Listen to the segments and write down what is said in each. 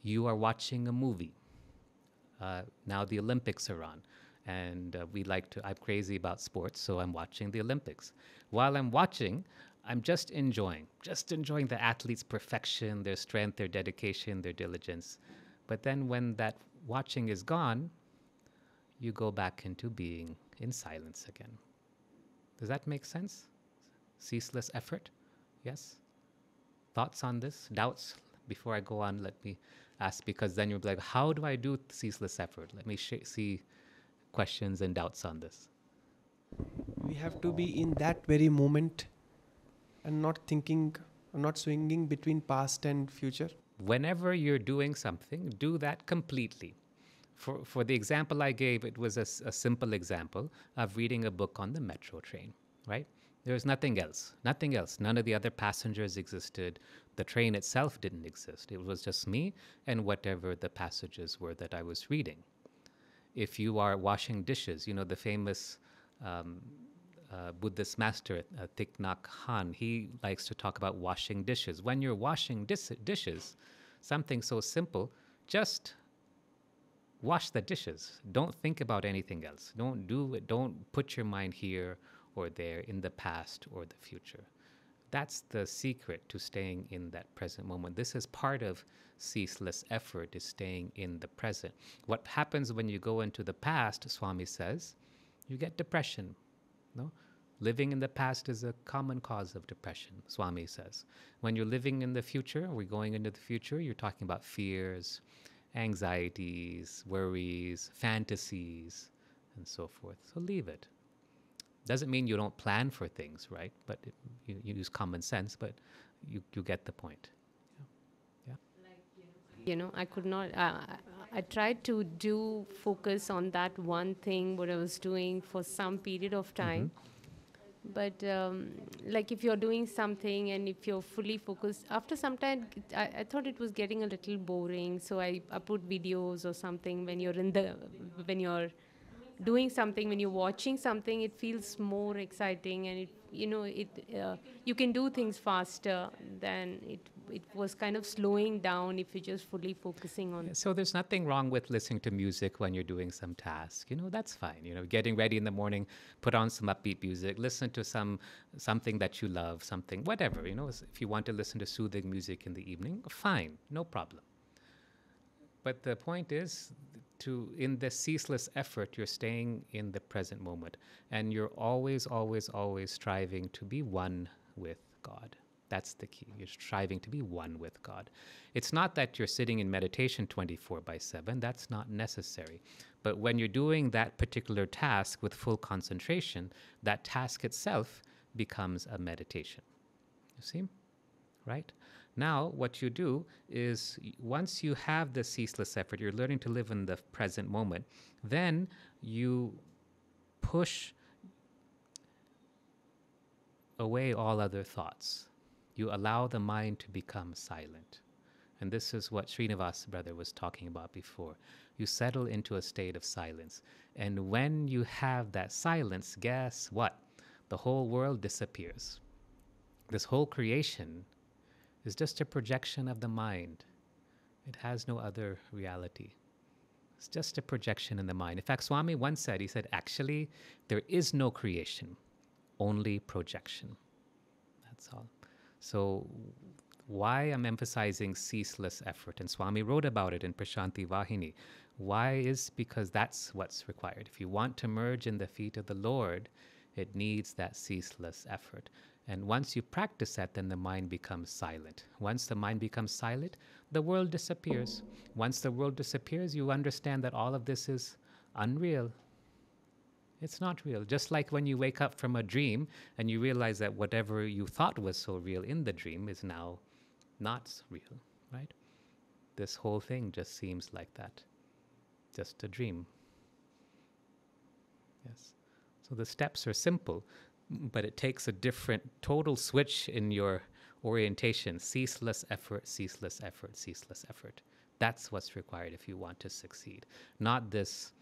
You are watching a movie. Now the Olympics are on. And I'm crazy about sports, so I'm watching the Olympics. While I'm watching, I'm just enjoying the athlete's perfection, their strength, their dedication, their diligence. But then when that watching is gone, you go back into being in silence again. Does that make sense? Ceaseless effort? Yes? Thoughts on this? Doubts? Before I go on, let me ask, because then you'll be like, how do I do ceaseless effort? Let me see questions and doubts on this. We have to be in that very moment and not thinking, not swinging between past and future. Whenever you're doing something, do that completely. For the example I gave, it was a simple example of reading a book on the metro train, right? There's nothing else. None of the other passengers existed. The train itself didn't exist. It was just me and whatever the passages were that I was reading. If you are washing dishes, the famous Buddhist master, Thich Nhat Hanh, he likes to talk about washing dishes. When you're washing dishes, something so simple, just wash the dishes. Don't think about anything else. Don't put your mind here or there in the past or the future. That's the secret to staying in that present moment. This is part of ceaseless effort, is staying in the present. What happens when you go into the past, Swami says, you get depression. No? Living in the past is a common cause of depression, Swami says. When you're living in the future, we're going into the future, you're talking about fears, anxieties, worries, fantasies, and so forth. So leave it. Doesn't mean you don't plan for things, right? But you use common sense, but you get the point. Yeah. I could not, I tried to focus on that one thing, what I was doing for some period of time. Mm-hmm. But like if you're doing something and if you're fully focused, after some time, I thought it was getting a little boring. So I put videos or something when you're doing something, when you're watching something, it feels more exciting, and you can do things faster than it was kind of slowing down if you're just fully focusing on. So there's nothing wrong with listening to music when you're doing some task. That's fine. Getting ready in the morning, put on some upbeat music, listen to something that you love, something, whatever. If you want to listen to soothing music in the evening, fine, no problem. But the point is, in the ceaseless effort, you're staying in the present moment, and you're always, always, always striving to be one with God. That's the key. You're striving to be one with God. It's not that you're sitting in meditation 24/7. That's not necessary. But when you're doing that particular task with full concentration, that task itself becomes a meditation. You see? Right? Now, what you do is, once you have the ceaseless effort, you're learning to live in the present moment, then you push away all other thoughts. You allow the mind to become silent. And this is what Srinivas brother was talking about before. You settle into a state of silence. And when you have that silence, guess what? The whole world disappears. This whole creation is just a projection of the mind. It has no other reality. It's just a projection in the mind. In fact, Swami once said, he said, actually, there is no creation, only projection. That's all. So why I'm emphasizing ceaseless effort, and Swami wrote about it in Prashanti Vahini. Why is because that's what's required. If you want to merge in the feet of the Lord, it needs that ceaseless effort. And once you practice that, then the mind becomes silent. Once the mind becomes silent, the world disappears. Once the world disappears, you understand that all of this is unreal. It's not real. Just like when you wake up from a dream and you realize that whatever you thought was so real in the dream is now not real, right? This whole thing just seems like that. Just a dream. Yes. So the steps are simple, but it takes a different total switch in your orientation. Ceaseless effort, ceaseless effort, ceaseless effort. That's what's required if you want to succeed. Not this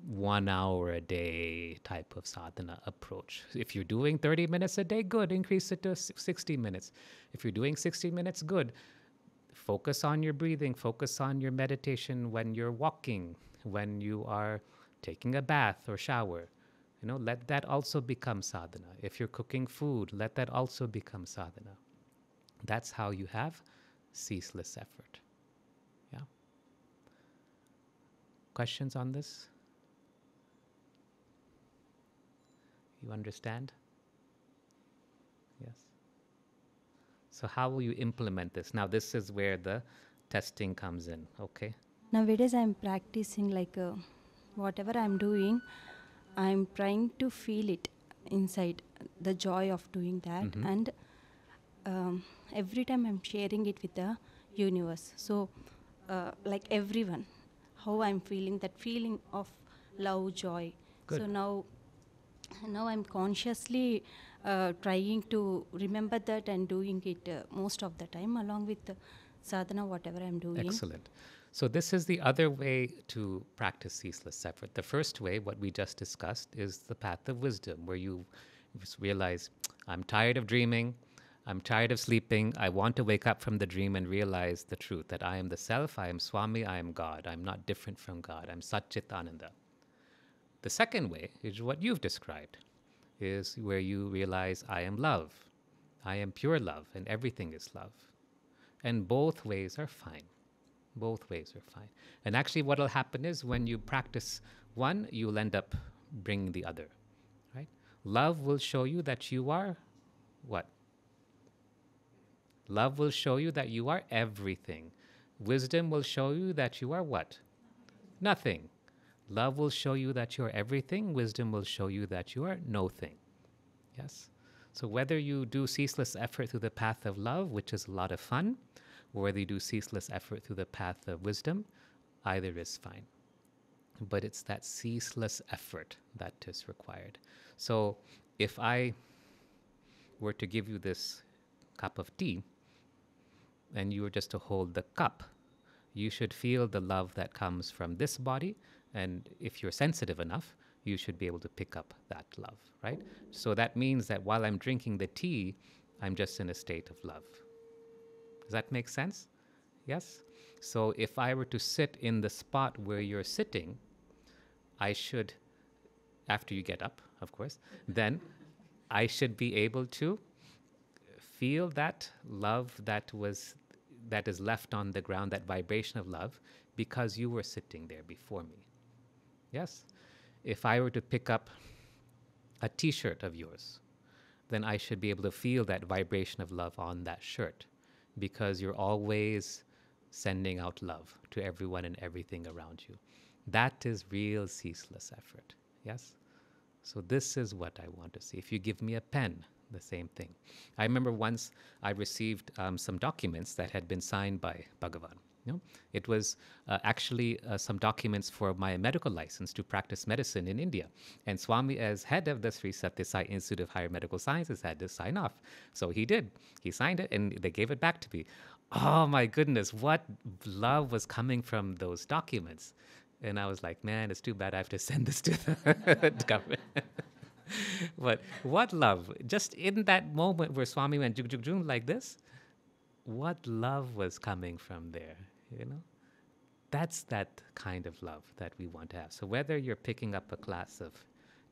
1 hour a day type of sadhana approach. If you're doing 30 minutes a day, good. Increase it to 60 minutes. If you're doing 60 minutes, good. Focus on your breathing, focus on your meditation when you're walking, when you are taking a bath or shower. Let that also become sadhana. If you're cooking food, let that also become sadhana. That's how you have ceaseless effort. Yeah. Questions on this? You understand? Yes. So how will you implement this? Now, this is where the testing comes in, okay? Nowadays, I'm practicing whatever I'm doing, I'm trying to feel it inside, the joy of doing that. Mhm. And every time I'm sharing it with the universe. So, like everyone, how I'm feeling, that feeling of love, joy. Good. So now I'm consciously trying to remember that and doing it most of the time along with the sadhana, whatever I'm doing. Excellent. So this is the other way to practice ceaseless effort. The first way, what we just discussed, is the path of wisdom, where you just realize, I'm tired of dreaming, I'm tired of sleeping, I want to wake up from the dream and realize the truth, that I am the self, I am Swami, I am God, I'm not different from God, I'm Satchit Ananda. The second way is what you've described, is where you realize, I am love, I am pure love, and everything is love. And both ways are fine. Both ways are fine. And actually what will happen is when you practice one, you'll end up bringing the other, right? Love will show you that you are what? Love will show you that you are everything. Wisdom will show you that you are what? Nothing. Love will show you that you are everything. Wisdom will show you that you are no thing. Yes? So whether you do ceaseless effort through the path of love, which is a lot of fun, or whether you do ceaseless effort through the path of wisdom, either is fine. But it's that ceaseless effort that is required. So if I were to give you this cup of tea, and you were just to hold the cup, you should feel the love that comes from this body, and if you're sensitive enough, you should be able to pick up that love, right? So that means that while I'm drinking the tea, I'm just in a state of love. Does that make sense? Yes? So if I were to sit in the spot where you're sitting, I should, after you get up, of course, then I should be able to feel that love that is left on the ground, that vibration of love, because you were sitting there before me. Yes? If I were to pick up a t-shirt of yours, then I should be able to feel that vibration of love on that shirt, because you're always sending out love to everyone and everything around you. That is real ceaseless effort. Yes? So this is what I want to see. If you give me a pen, the same thing. I remember once I received some documents that had been signed by Bhagavan. It was actually some documents for my medical license to practice medicine in India. And Swami, as head of the Sri Satya Sai Institute of Higher Medical Sciences, had to sign off. So he did. He signed it and they gave it back to me. Oh my goodness, what love was coming from those documents. And I was like, man, it's too bad I have to send this to the government. But what love, just in that moment where Swami went juk juk juk like this, what love was coming from there, That's that kind of love that we want to have. So whether you're picking up a glass of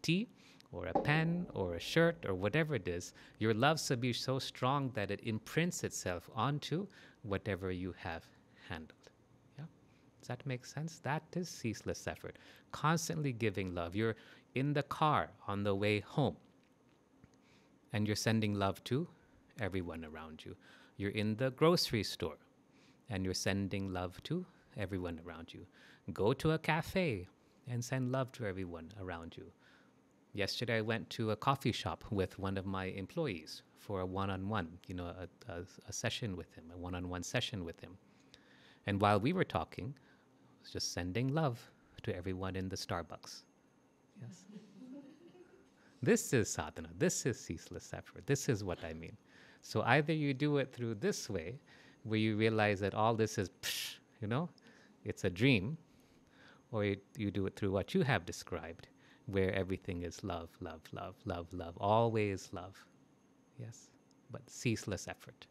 tea or a pen or a shirt or whatever it is, your love should be so strong that it imprints itself onto whatever you have handled. Yeah? Does that make sense? That is ceaseless effort. Constantly giving love. You're in the car on the way home, and you're sending love to everyone around you. You're in the grocery store, and you're sending love to everyone around you. Go to a cafe and send love to everyone around you. Yesterday, I went to a coffee shop with one of my employees for a one-on-one, a session with him, a one-on-one session with him. And while we were talking, I was just sending love to everyone in the Starbucks. Yes. This is sadhana. This is ceaseless effort. This is what I mean. So either you do it through this way, where you realize that all this is, it's a dream, or you do it through what you have described, where everything is love, love, love, love, love, always love. Yes, but ceaseless effort.